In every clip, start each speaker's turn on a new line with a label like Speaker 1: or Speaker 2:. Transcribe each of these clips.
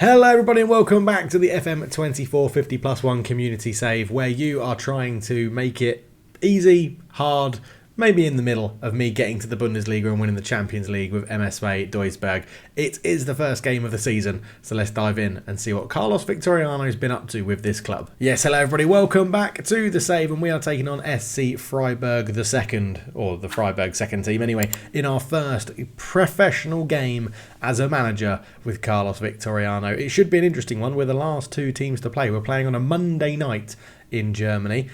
Speaker 1: Hello everybody and welcome back to the FM24 50 plus 1 community save, where you are trying to make it easy, hard, maybe in the middle of me getting to the Bundesliga and winning the Champions League with MSV Duisburg. It is the first game of the season, so let's dive in and see what Carlos Victoriano's been up to with this club. Yes, hello everybody, welcome back to the save, and we are taking on SC Freiburg II, or the Freiburg second team anyway, in our first professional game as a manager with Carlos Victoriano. It should be an interesting one. We're the last two teams to play. We're playing on a Monday night in Germany,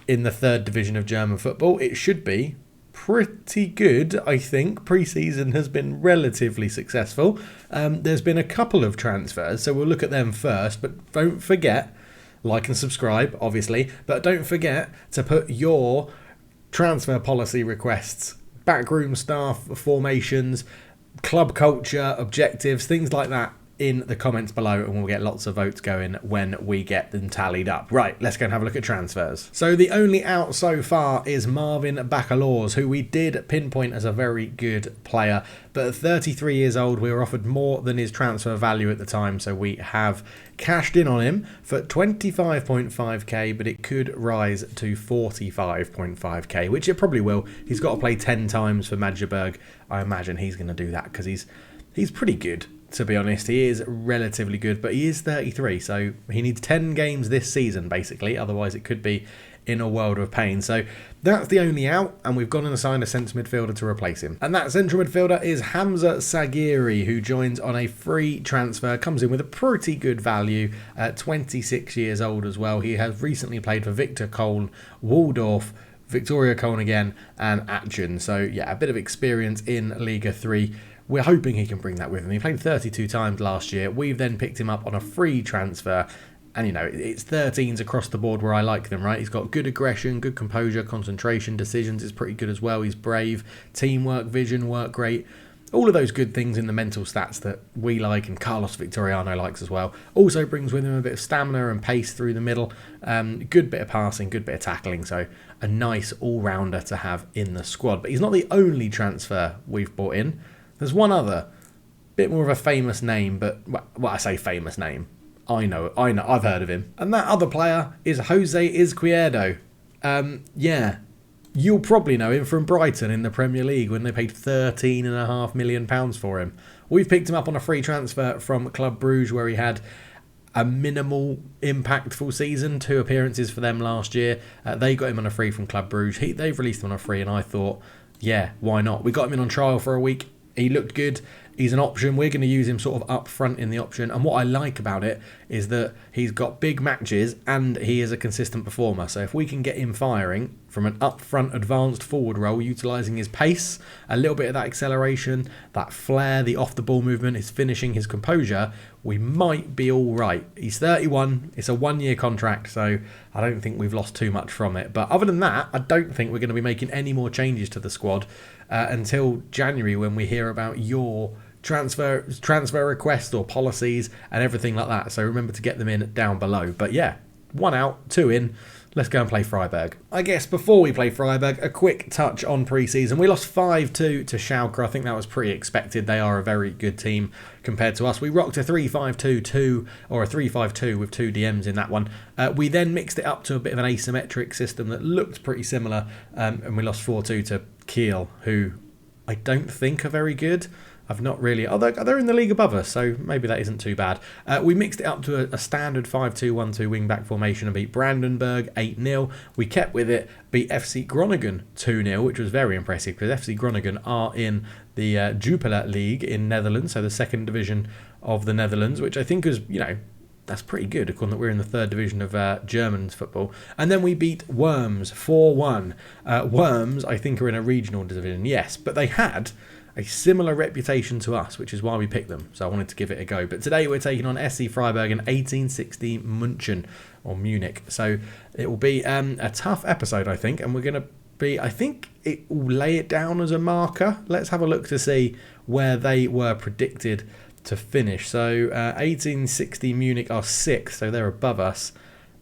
Speaker 1: in the third division of German football. It should be pretty good, I think. Preseason has been relatively successful. There's been a couple of transfers, so we'll look at them first, but don't forget, like and subscribe, obviously, but don't forget to put your transfer policy requests, backroom staff formations, club culture, objectives, things like that in the comments below, and we'll get lots of votes going when we get them tallied up. Right, let's go and have a look at transfers. So the only out so far is Marvin Bacalaurs, who we did pinpoint as a very good player, but at 33 years old, we were offered more than his transfer value at the time, so we have cashed in on him for 25.5k, but it could rise to 45.5k, which it probably will. He's got to play 10 times for Magdeburg. I imagine he's going to do that because he's pretty good. To be honest, he is relatively good, but he is 33, so he needs 10 games this season, basically. Otherwise, it could be in a world of pain. So that's the only out, and we've gone and assigned a centre midfielder to replace him. And that central midfielder is Hamza Sagiri, who joins on a free transfer, comes in with a pretty good value, 26 years old as well. He has recently played for Victor Köln, Waldorf, Victoria Köln again, and Aachen. So yeah, a bit of experience in Liga 3. We're hoping he can bring that with him. He played 32 times last year. We've then picked him up on a free transfer. And, you know, it's 13s across the board where I like them, right? He's got good aggression, good composure, concentration, decisions is pretty good as well. He's brave, teamwork, vision, work rate. All of those good things in the mental stats that we like and Carlos Victoriano likes as well. Also brings with him a bit of stamina and pace through the middle. Good bit of passing, good bit of tackling. So a nice all-rounder to have in the squad. But he's not the only transfer we've brought in. There's one other, bit more of a famous name, but, well, I say famous name. I know, I've heard of him. And that other player is Jose Izquierdo. Yeah, you'll probably know him from Brighton in the Premier League when they paid £13.5 million for him. We've picked him up on a free transfer from Club Bruges, where he had a minimal impactful season, 2 appearances for them last year. They got him on a free from Club Bruges. They've released him on a free, and I thought, yeah, why not? We got him in on trial for a week. He looked good. He's an option. We're going to use him sort of up front in the option. And what I like about it is that he's got big matches and he is a consistent performer. So if we can get him firing from an up front advanced forward role, utilising his pace, a little bit of that acceleration, that flair, the off the ball movement, his finishing, his composure, we might be all right. He's 31. It's a 1-year contract, so I don't think we've lost too much from it. But other than that, I don't think we're going to be making any more changes to the squad until January, when we hear about your transfer requests or policies and everything like that. So remember to get them in down below. But yeah, 1 out, 2 in. Let's go and play Freiburg. I guess before we play Freiburg, a quick touch on pre-season. We lost 5-2 to Schalke. I think that was pretty expected. They are a very good team compared to us. We rocked a 3-5-2-2 or a 3-5-2 with 2 DMs in that one. We then mixed it up to a bit of an asymmetric system that looked pretty similar, and we lost 4-2 to Kiel, who I don't think are very good. I've not really... Although they're in the league above us, so maybe that isn't too bad. We mixed it up to a standard 5-2-1-2 wing-back formation and beat Brandenburg 8-0. We kept with it, beat FC Groningen 2-0, which was very impressive because FC Groningen are in the Jupiler League in Netherlands, so the second division of the Netherlands, which I think is, you know, that's pretty good, according that we're in the third division of German football. And then we beat Worms 4-1. Worms, I think, are in a regional division, yes, but they had a similar reputation to us, which is why we picked them. So I wanted to give it a go. But today we're taking on SC Freiburg and 1860 München, or Munich. So it will be a tough episode, I think. And we're going to be, I think it will lay it down as a marker. Let's have a look to see where they were predicted to finish. So 1860 Munich are 6th, so they're above us.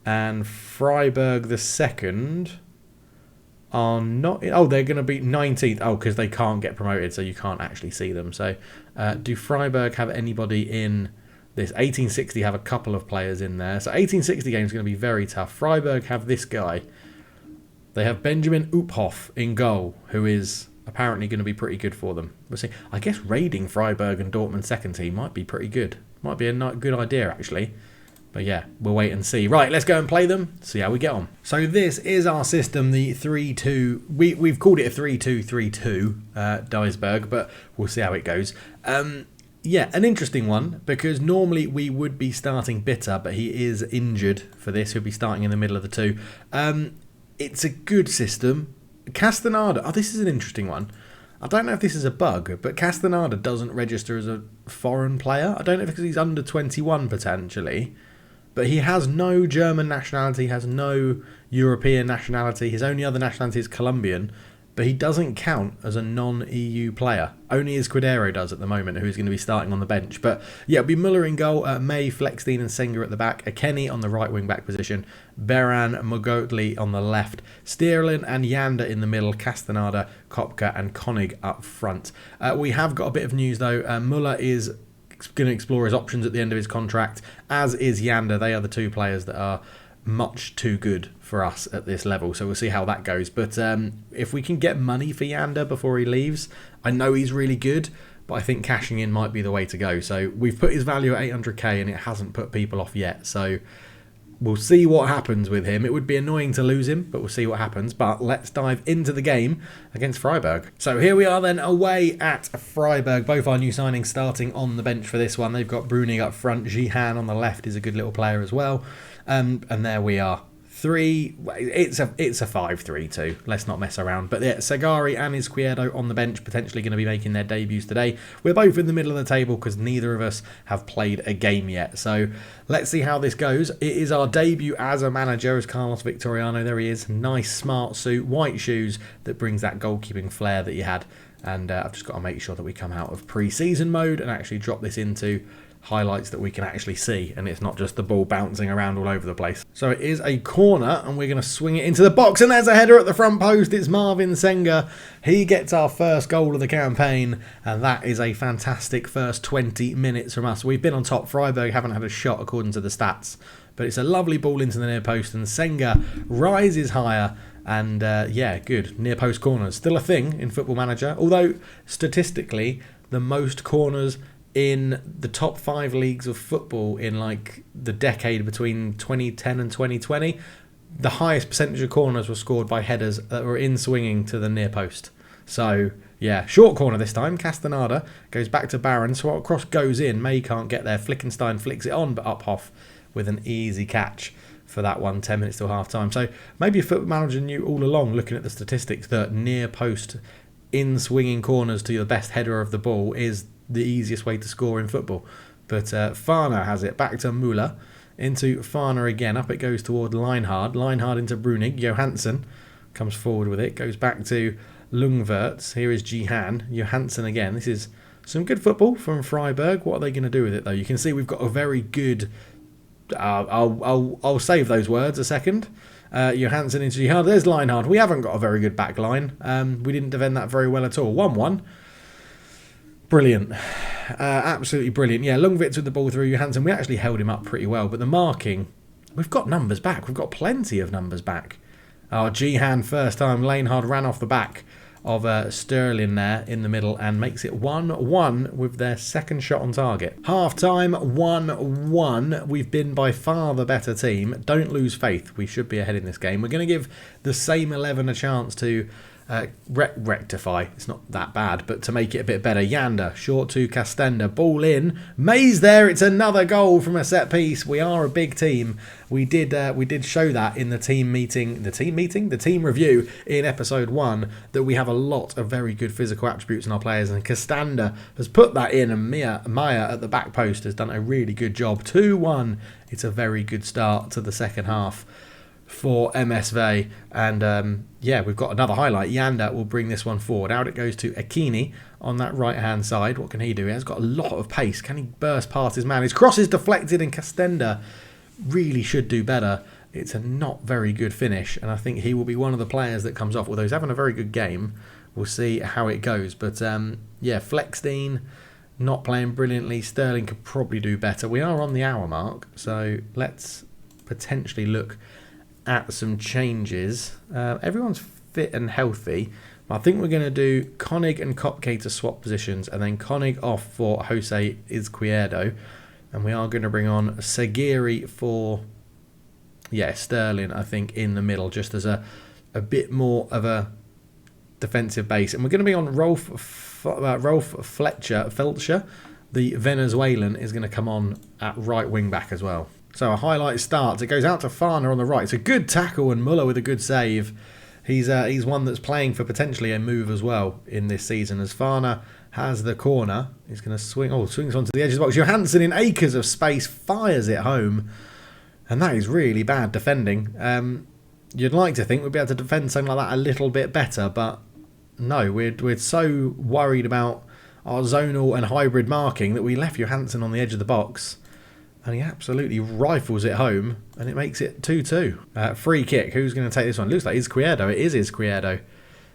Speaker 1: And Freiburg the 2nd are not... Oh, they're going to be 19th. Oh, because they can't get promoted, so you can't actually see them. So do Freiburg have anybody in This 1860 have a couple of players in there. So 1860 game is going to be very tough. Freiburg have this guy. They have Benjamin Uphoff in goal, who is apparently going to be pretty good for them. We'll see. I guess raiding Freiburg and Dortmund's second team might be pretty good. Might be a good idea, actually. But yeah, we'll wait and see. Right, let's go and play them, see how we get on. So this is our system, the 3-2. We've called it a 3-2-3-2, Duisburg, but we'll see how it goes. Yeah, an interesting one, because normally we would be starting Bitter, but he is injured for this. He'll be starting in the middle of the two. It's a good system. Castaneda, this is an interesting one. I don't know if this is a bug, but Castaneda doesn't register as a foreign player. I don't know if it's because he's under 21 potentially, but he has no German nationality, has no European nationality. His only other nationality is Colombian, but he doesn't count as a non-EU player. Only Escudero does at the moment, who's going to be starting on the bench. But yeah, it'll be Muller in goal, May, Fleckstein and Senga at the back, Akeni on the right wing-back position, Beran, Mogotli on the left, Sterling and Yanda in the middle, Castaneda, Kopka and Konig up front. We have got a bit of news though. Muller is going to explore his options at the end of his contract, as is Yanda. They are the two players that are much too good for us at this level, so we'll see how that goes. But if we can get money for Yanda before he leaves, I know he's really good, but I think cashing in might be the way to go. So we've put his value at 800k and it hasn't put people off yet, so we'll see what happens with him. It would be annoying to lose him, but we'll see what happens. But let's dive into the game against Freiburg. So here we are then away at Freiburg. Both our new signings starting on the bench for this one. They've got Bruning up front. Jihan on the left is a good little player as well. And there we are. It's a 5-3-2. Let's not mess around. But yeah, Sagari and Izquierdo on the bench, potentially going to be making their debuts today. We're both in the middle of the table because neither of us have played a game yet. So let's see how this goes. It is our debut as a manager, as Carlos Victoriano. There he is. Nice, smart suit, white shoes that brings that goalkeeping flair that you had. And I've just got to make sure that we come out of pre-season mode and actually drop this into highlights that we can actually see, and it's not just the ball bouncing around all over the place. So it is a corner and we're going to swing it into the box, and there's a header at the front post. It's Marvin Senga. He gets our first goal of the campaign, and that is a fantastic first 20 minutes from us. We've been on top. Freiburg haven't had a shot according to the stats, but it's a lovely ball into the near post, and Senga rises higher. And yeah, good. Near post corners. Still a thing in Football Manager, although statistically the most corners in the top 5 leagues of football in like the decade between 2010 and 2020, the highest percentage of corners were scored by headers that were in swinging to the near post. So yeah, short corner this time. Castaneda goes back to Barron, so cross goes in. May can't get there. Flickenstein flicks it on, but Uphoff with an easy catch for that one. 10 minutes till half time. So maybe a Football Manager knew all along, looking at the statistics, that near post in swinging corners to the best header of the ball is the easiest way to score in football. But Farner has it back to Müller, into Farner again, up it goes toward Lienhard into Brunig. Johansson comes forward with it, goes back to Lungverts. Here is Jihan. Johansson again. This is some good football from Freiburg. What are they going to do with it though? You can see we've got a very good I'll save those words a second. Johansson into Jihan. There's Lienhard. We haven't got a very good back line. We didn't defend that very well at all. 1-1. Brilliant. Absolutely brilliant. Yeah, Lungvitz with the ball through Johansson. We actually held him up pretty well, but the marking, we've got numbers back. We've got plenty of numbers back. Jihan first time. Lienhard ran off the back of Sterling there in the middle and makes it 1-1 with their second shot on target. Half time 1-1. We've been by far the better team. Don't lose faith. We should be ahead in this game. We're going to give the same 11 a chance to rectify. It's not that bad, but to make it a bit better. Yanda short to Castenda, ball in. Mays there. It's another goal from a set piece. We are a big team. We did show that in the team review in episode 1, that we have a lot of very good physical attributes in our players, and Castanda has put that in, and Maya at the back post has done a really good job. 2-1. It's a very good start to the second half for MSV, and yeah, we've got another highlight. Yanda will bring this one forward. Out it goes to Akini on that right hand side. What can he do? He has got a lot of pace. Can he burst past his man? His cross is deflected, and Castenda really should do better. It's a not very good finish, and I think he will be one of the players that comes off, although he's having a very good game. We'll see how it goes, but yeah, Fleckstein not playing brilliantly. Sterling could probably do better. We are on the hour mark, so let's potentially look at some changes. Everyone's fit and healthy. I think we're going to do Konig and Kopke to swap positions, and then Konig off for Jose Izquierdo. And we are going to bring on Sagiri for, Sterling, I think, in the middle, just as a bit more of a defensive base. And we're going to be on Rolf Feltscher. The Venezuelan is going to come on at right wing back as well. So a highlight starts. It goes out to Farner on the right. It's a good tackle, and Muller with a good save. He's one that's playing for potentially a move as well in this season, as Farner has the corner. He's going to swing. Oh, swings onto the edge of the box. Johansson, in acres of space, fires it home. And that is really bad defending. You'd like to think we'd be able to defend something like that a little bit better, but no, we're so worried about our zonal and hybrid marking that we left Johansson on the edge of the box. And he absolutely rifles it home, and it makes it 2-2. Free kick. Who's going to take this one? Looks like Izquierdo. It is Izquierdo.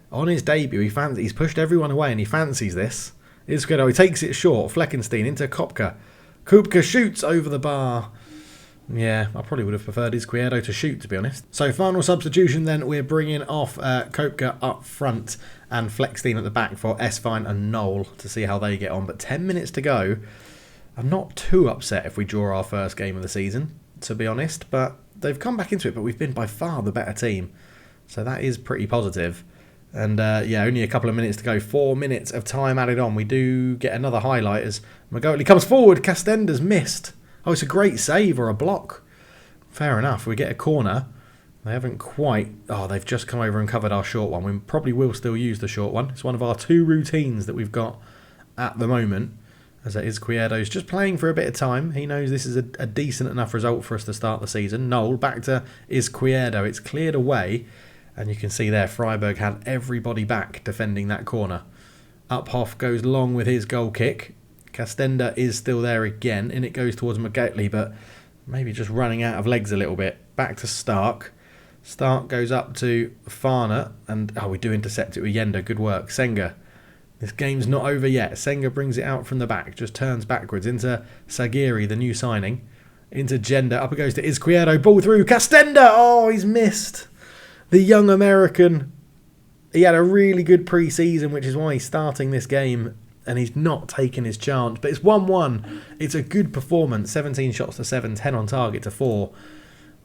Speaker 1: On his debut, he's pushed everyone away, and he fancies this. Izquierdo, he takes it short. Fleckenstein into Kopka. Kupka shoots over the bar. Yeah, I probably would have preferred Izquierdo to shoot, to be honest. So final substitution then, we're bringing off Kopka up front and Fleckstein at the back for Esfine and Knoll to see how they get on. But 10 minutes to go. I'm not too upset if we draw our first game of the season, to be honest. But they've come back into it, but we've been by far the better team. So that is pretty positive. And only a couple of minutes to go. 4 minutes of time added on. We do get another highlight as Magoli comes forward. Castenda's missed. Oh, it's a great save or a block. Fair enough. We get a corner. They haven't quite... Oh, they've just come over and covered our short one. We probably will still use the short one. It's one of our 2 routines that we've got at the moment. As it is, Izquierdo's just playing for a bit of time. He knows this is a decent enough result for us to start the season. Knoll back to Izquierdo. It's cleared away. And you can see there, Freiburg had everybody back defending that corner. Uphoff goes long with his goal kick. Castenda is still there again, and it goes towards Magatli, but maybe just running out of legs a little bit. Back to Stark. Stark goes up to Farner, and we do intercept it with Yenda. Good work. Senga. This game's not over yet. Senga brings it out from the back, just turns backwards into Sagiri, the new signing. Into Genda. Up it goes to Izquierdo. Ball through. Castenda! Oh, he's missed. The young American. He had a really good pre-season, which is why he's starting this game. And he's not taking his chance. But it's 1-1. It's a good performance. 17 shots to 7. 10 on target to 4.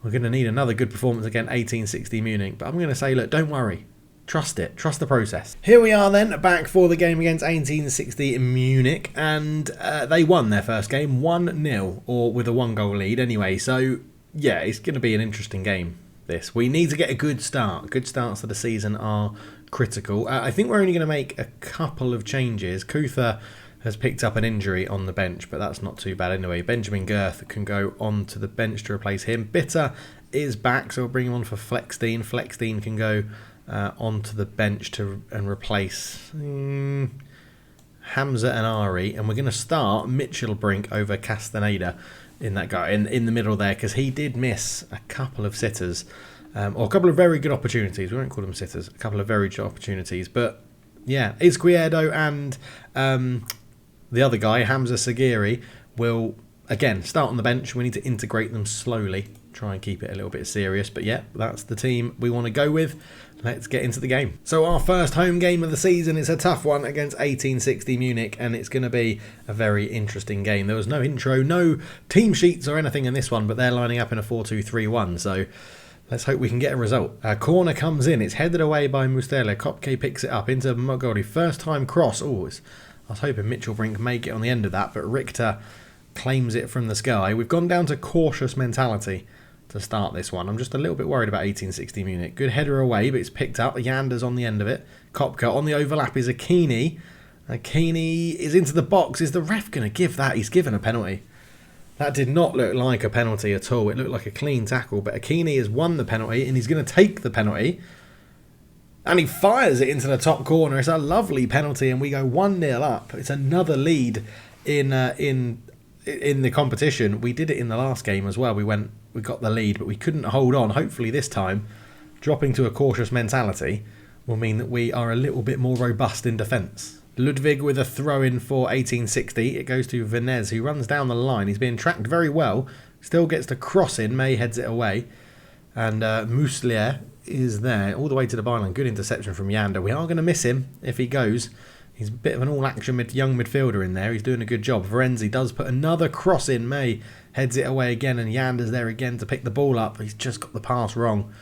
Speaker 1: We're going to need another good performance against 1860 Munich. But I'm going to say, look, don't worry. Trust it. Trust the process. Here we are then, back for the game against 1860 Munich. And they won their first game 1-0. Or with a 1-goal lead anyway. So, yeah, it's going to be an interesting game, this. We need to get a good start. Good starts to the season are critical. I think we're only going to make a couple of changes. Kuther has picked up an injury on the bench, but that's not too bad anyway. Benjamin Girth can go onto the bench to replace him. Bitter is back, so we'll bring him on for Fleckstein. Fleckstein can go onto the bench and replace Hamza and Ari, and we're going to start Mitchell Brink over Castaneda in that guy in the middle there, because he did miss a couple of sitters. Or a couple of very good opportunities. We won't call them sitters. A couple of very good opportunities. But, yeah, Izquierdo and the other guy, Hamza Sagiri, will, again, start on the bench. We need to integrate them slowly. Try and keep it a little bit serious. But, yeah, that's the team we want to go with. Let's get into the game. So, our first home game of the season is a tough one against 1860 Munich. And it's going to be a very interesting game. There was no intro, no team sheets or anything in this one. But they're lining up in a 4-2-3-1. So... let's hope we can get a result. Corner comes in. It's headed away by Mustela. Kopke picks it up into Mogoli. First time cross. I was hoping Mitchell Brink may get on the end of that, but Richter claims it from the sky. We've gone down to cautious mentality to start this one. I'm just a little bit worried about 1860 Munich. Good header away, but it's picked up. Yander's on the end of it. Kopka on the overlap is Akini. Akini is into the box. Is the ref going to give that? He's given a penalty. That did not look like a penalty at all. It looked like a clean tackle. But Akini has won the penalty, and he's going to take the penalty. And he fires it into the top corner. It's a lovely penalty, and we go 1-0 up. It's another lead in the competition. We did it in the last game as well. We got the lead, but we couldn't hold on. Hopefully this time, dropping to a cautious mentality will mean that we are a little bit more robust in defence. Ludwig with a throw-in for 1860. It goes to Venez, who runs down the line. He's being tracked very well. Still gets to cross in. May heads it away. And Muslier is there all the way to the byline. Good interception from Yander. We are going to miss him if he goes. He's a bit of an all-action young midfielder in there. He's doing a good job. Varenzi does put another cross in. May heads it away again, and Yander's there again to pick the ball up. He's just got the pass wrong.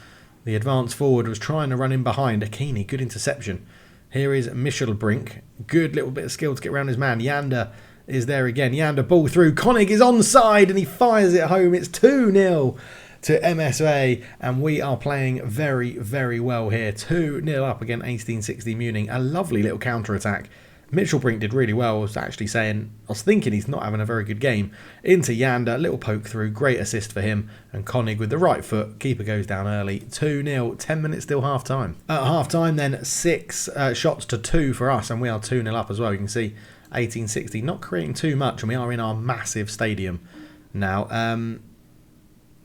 Speaker 1: The advance forward was trying to run in behind. Akini, good interception. Here is Michelbrink. Good little bit of skill to get around his man. Yander is there again. Yander ball through. Koenig is onside and he fires it home. It's 2-0 to MSA, and we are playing very, very well here. 2-0 up against 1860 Munich. A lovely little counter-attack. Michelbrink did really well. I was thinking he's not having a very good game. Into Yander, little poke through, great assist for him. And Koenig with the right foot, keeper goes down early. 2-0, 10 minutes still half time. At half time then, 6 shots to 2 for us, and we are 2-0 up as well. You can see 1860 not creating too much, and we are in our massive stadium now.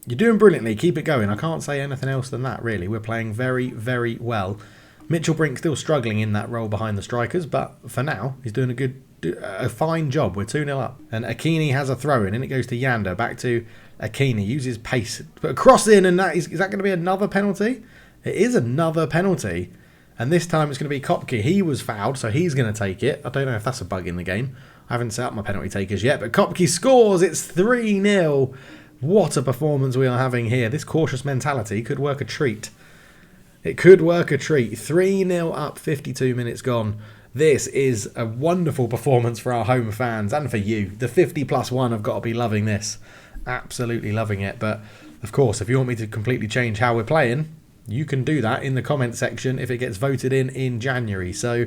Speaker 1: You're doing brilliantly, keep it going. I can't say anything else than that, really. We're playing very, very well. Michelbrink still struggling in that role behind the strikers, but for now, he's doing a fine job. We're 2-0 up. And Akini has a throw-in, and it goes to Yander. Back to Akini, uses pace. Put a cross in, and is that going to be another penalty? It is another penalty. And this time it's going to be Kopke. He was fouled, so he's going to take it. I don't know if that's a bug in the game. I haven't set up my penalty takers yet, but Kopke scores. It's 3-0. What a performance we are having here. This cautious mentality could work a treat. It could work a treat. 3-0 up, 52 minutes gone. This is a wonderful performance for our home fans and for you. The 50+1 have got to be loving this. Absolutely loving it. But, of course, if you want me to completely change how we're playing, you can do that in the comment section if it gets voted in January. So,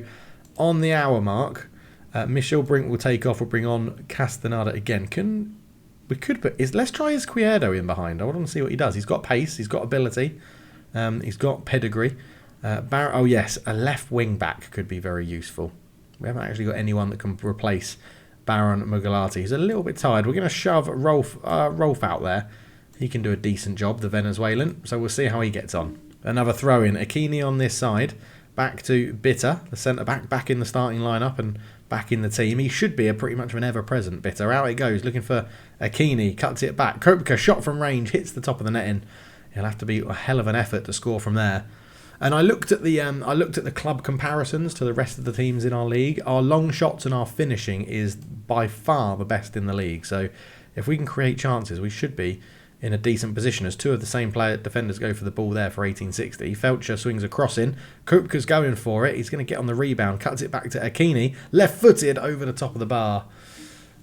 Speaker 1: on the hour mark, Michelbrink will take off. We'll bring on Castaneda again. Let's try Izquierdo in behind. I want to see what he does. He's got pace. He's got ability. He's got pedigree. Oh yes, a left wing back could be very useful. We haven't actually got anyone that can replace Baron Mugalati. He's a little bit tired. We're going to shove Rolf out there. He can do a decent job, the Venezuelan. So we'll see how he gets on. Another throw in. Akini on this side. Back to Bitter, the centre back in the starting lineup and back in the team. He should be pretty much of an ever-present Bitter. Out it goes, looking for Akini. Cuts it back. Kopka shot from range, hits the top of the netting. It'll have to be a hell of an effort to score from there. And I looked at the club comparisons to the rest of the teams in our league. Our long shots and our finishing is by far the best in the league. So if we can create chances, we should be in a decent position as two of the same defenders go for the ball there for 1860. Felcher swings a cross in. Kupka's going for it. He's going to get on the rebound. Cuts it back to Akini. Left-footed over the top of the bar.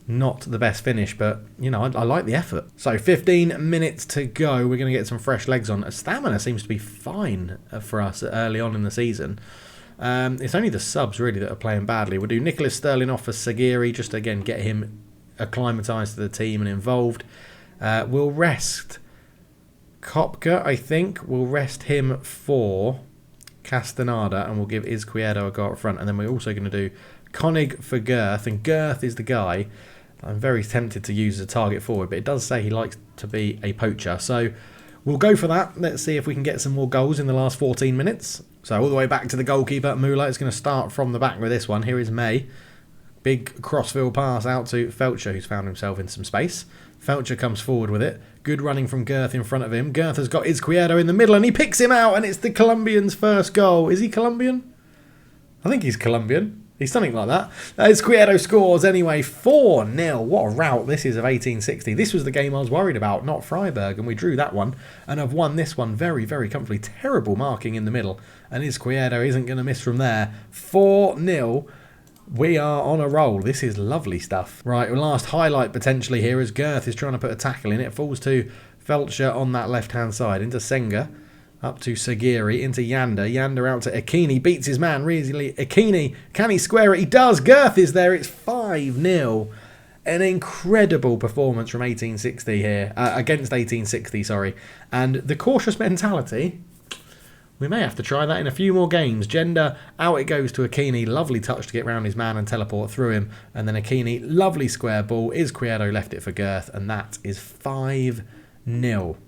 Speaker 1: Not the best finish, but, you know, I like the effort. So, 15 minutes to go. We're going to get some fresh legs on. Stamina seems to be fine for us early on in the season. It's only the subs, really, that are playing badly. We'll do Nicholas Sterling off for Sagiri, just to, again, get him acclimatised to the team and involved. We'll rest Kopka, I think. We'll rest him for Castaneda, and we'll give Izquierdo a go up front. And then we're also going to do Koenig for Girth, and Girth is the guy I'm very tempted to use as a target forward, but it does say he likes to be a poacher. So we'll go for that. Let's see if we can get some more goals in the last 14 minutes. So all the way back to the goalkeeper, Müller is going to start from the back with this one. Here is May. Big crossfield pass out to Felcher, who's found himself in some space. Felcher comes forward with it. Good running from Girth in front of him. Girth has got Izquierdo in the middle, and he picks him out, and it's the Colombian's first goal. Is he Colombian? I think he's Colombian. He's something like that. Izquierdo scores anyway. 4-0. What a rout this is of 1860. This was the game I was worried about, not Freiburg, and we drew that one and have won this one very, very comfortably. Terrible marking in the middle, and Izquierdo isn't going to miss from there. 4-0. We are on a roll. This is lovely stuff. Right, last highlight potentially here as Girth is trying to put a tackle in. It falls to Felcher on that left-hand side. Into Senga. Up to Sagiri, into Yander. Yander out to Akini. Beats his man really. Akini, can he square it? He does. Girth is there. It's 5-0. An incredible performance from 1860 here. Against 1860, sorry. And the cautious mentality, we may have to try that in a few more games. Gender, out it goes to Akini. Lovely touch to get round his man and teleport through him. And then Akini, lovely square ball. Izquierdo left it for Girth. And that is 5-0.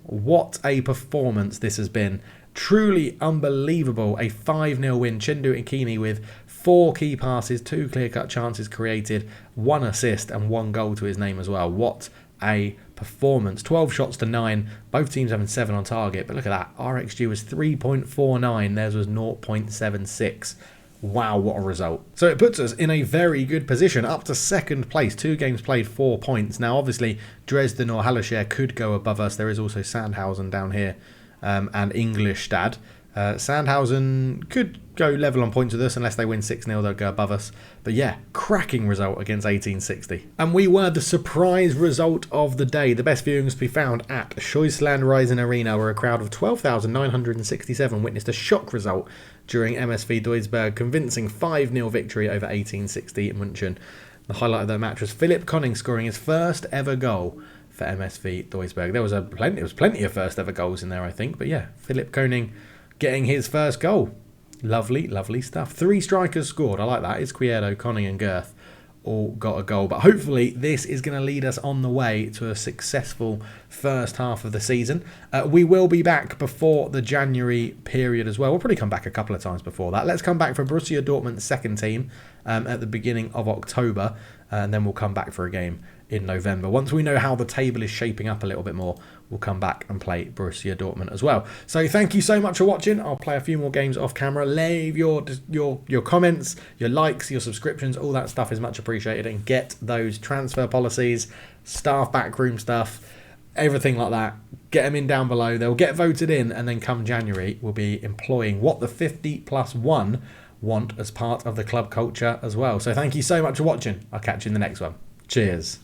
Speaker 1: What a performance this has been. Truly unbelievable. A 5-0 win. Chindu Akini with 4 key passes, 2 clear-cut chances created, 1 assist and 1 goal to his name as well. What a performance. 12 shots to 9. Both teams having 7 on target. But look at that. Our XG was 3.49. Theirs was 0.76. Wow, what a result. So it puts us in a very good position, up to second place. 2 games played, 4 points. Now, obviously, Dresden or Hallershire could go above us. There is also Sandhausen down here and Ingolstadt. Sandhausen could go level on points with us. Unless they win 6-0, they'll go above us. But yeah, cracking result against 1860. And we were the surprise result of the day. The best viewings to be found at Scheusland Rising Arena, where a crowd of 12,967 witnessed a shock result during MSV Duisburg, convincing 5-0 victory over 1860 in München. The highlight of the match was Philipp Koning scoring his first ever goal for MSV Duisburg. There was plenty of first ever goals in there, I think. But yeah, Philipp Koning getting his first goal. Lovely, lovely stuff. 3 strikers scored. I like that. Izquierdo, Koning and Girth all got a goal. But hopefully this is going to lead us on the way to a successful first half of the season. We will be back before the January period as well. We'll probably come back a couple of times before that. Let's come back for Borussia Dortmund's second team at the beginning of October. And then we'll come back for a game in November. Once we know how the table is shaping up a little bit more, we'll come back and play Borussia Dortmund as well. So thank you so much for watching. I'll play a few more games off camera. Leave your comments, your likes, your subscriptions, all that stuff is much appreciated. And get those transfer policies, staff backroom stuff, everything like that. Get them in down below. They'll get voted in, and then come January, we'll be employing what the 50+1 want as part of the club culture as well. So thank you so much for watching. I'll catch you in the next one. Cheers.